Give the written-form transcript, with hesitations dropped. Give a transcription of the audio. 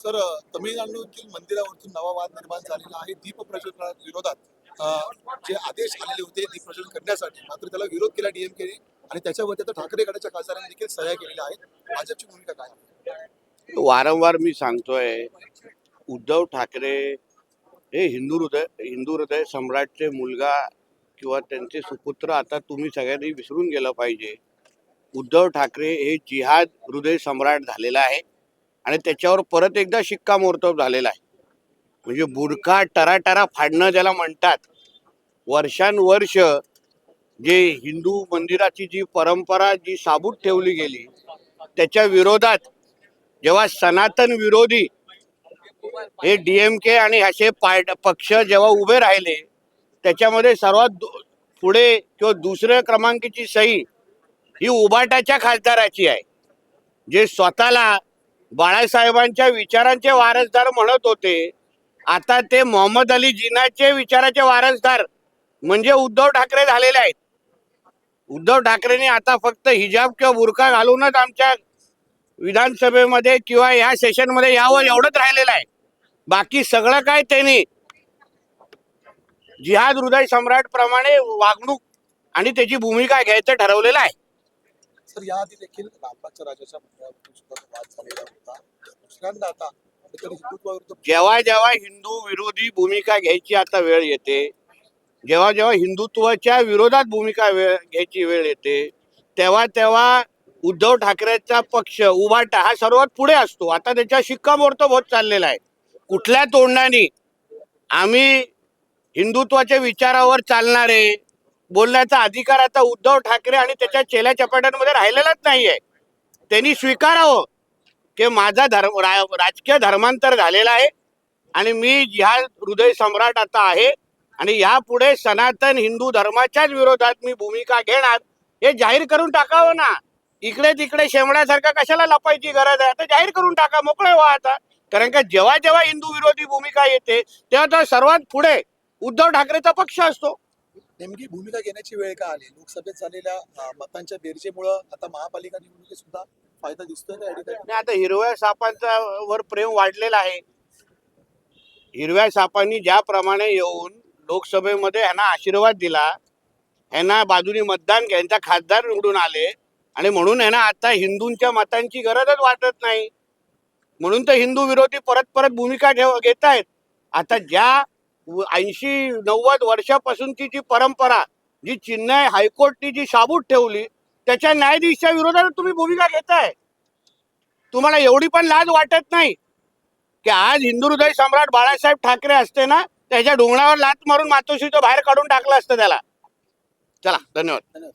Sir तमिळनाडूतील मंदिरावरतून नवा वाद निर्माण झालेला आहे दीप प्रज्वलना विरोधात. जे आदेश आलेले होते दीप प्रज्वलन करण्यासाठी, मात्र त्याला विरोध केला डीएमकेने आणि त्याच्यावरती आता ठाकरे गटाच्या खासदारांनी देखील सह्या केलेल्या आहेत. भाजपची भूमिका काय आहे? वारंवार मी सांगतोय, उद्धव ठाकरे हे हिंदू हृदय सम्राटचे मुलगा किंवा त्यांचे सुपुत्र आता तुम्ही सगळ्यांनी विसरून गेलं पाहिजे. उद्धव ठाकरे हे जिहाद हृदय सम्राट झालेला आहे आणि त्याच्यावर परत एकदा शिक्कामोर्तब झालेला आहे. म्हणजे बुरखा टराटरा फाडणं ज्याला म्हणतात. वर्षानुवर्ष जे हिंदू मंदिराची जी परंपरा जी साबूत ठेवली गेली त्याच्या विरोधात जेव्हा सनातन विरोधी हे डीएमके आणि असे पक्ष जेव्हा उभे राहिले, त्याच्यामध्ये सर्वात पुढे किंवा दुसऱ्या क्रमांकाची सही ही उबाटाच्या खासदाराची आहे, जे स्वतःला बाळासाहेबांच्या विचारांचे वारसदार म्हणत होते. आता ते मोहम्मद अली जिनाचे विचाराचे वारसदार म्हणजे उद्धव ठाकरे झालेले आहेत. उद्धव ठाकरेंनी आता फक्त हिजाब किंवा बुरखा घालूनच आमच्या विधानसभेमध्ये किंवा या सेशनमध्ये यावं एवढंच राहिलेलं आहे. बाकी सगळं काय त्यांनी जिहाद हृदय सम्राट प्रमाणे वागणूक आणि त्याची भूमिका घ्यायचं ठरवलेलं आहे. सर याआधी देखील रामबागच्या राजाच्या मंदिरावरती सुद्धा वाद झालेला होता. दुसऱ्यांदा आता हिंदुत्वाविरुद्ध जेव्हा जेव्हा हिंदू विरोधी भूमिका घ्यायची आता वेळ येते, जेव्हा जेव्हा हिंदुत्वाच्या विरोधात भूमिका घ्यायची वेळ येते, तेव्हा तेव्हा उद्धव ठाकरेचा पक्ष उभाटा हा सर्वात पुढे असतो. आता त्याच्या शिक्कामोर्तब होत चाललेला आहे. कुठल्या तोंडाने आम्ही हिंदुत्वाच्या विचारावर चालणारे बोलण्याचा अधिकार आता उद्धव ठाकरे आणि त्याच्या चेल्या चपाट्यांमध्ये राहिलेलाच नाहीये. त्यांनी स्वीकारावं की माझा राजकीय धर्मांतर झालेला आहे आणि मी जिहाद हृदय सम्राट आता आहे आणि यापुढे सनातन हिंदू धर्माच्याच विरोधात मी भूमिका घेणार हे जाहीर करून टाकावं ना. इकडे तिकडे शेमड्यासारखा कशाला लपायची गरज आहे? आता जाहीर करून टाका, मोकळे व्हा आता. कारण का जेव्हा जेव्हा हिंदू विरोधी भूमिका येते तेव्हा सर्वात पुढे उद्धव ठाकरेचा पक्ष असतो. नेमकी भूमिका घेण्याची वेळ का आली? लोकसभेत झालेल्या मतांच्या बेरजेमुळे आता महापालिका निवडणुकीत सुद्धा फायदा दिसतोय का या ठिकाणी? आता हिरव्या सापांचा वर प्रेम वाढलेला आहे. हिरव्या सापांनी ज्याप्रमाणे येऊन लोकसभेमध्ये यांना आशीर्वाद दिला, यांना बाजूनी मतदान यांचा खासदार निवडून आले आणि म्हणून यांना आता हिंदूंच्या मतांची गरजच वाटत नाही. म्हणून तर हिंदू विरोधी परत परत भूमिका घेत आहेत. आता ज्या 80-90 वर्षापासूनची जी परंपरा जी चेन्नई हायकोर्टनी जी साबूत ठेवली त्याच्या न्यायाधीशाच्या विरोधात तुम्ही भूमिका घेताय. तुम्हाला एवढी पण लाज वाटत नाही की आज हिंदू हृदय सम्राट बाळासाहेब ठाकरे असते ना, त्याच्या डोंगरावर लात मारून मातोश्रीचं बाहेर काढून टाकलं असतं त्याला. चला, धन्यवाद.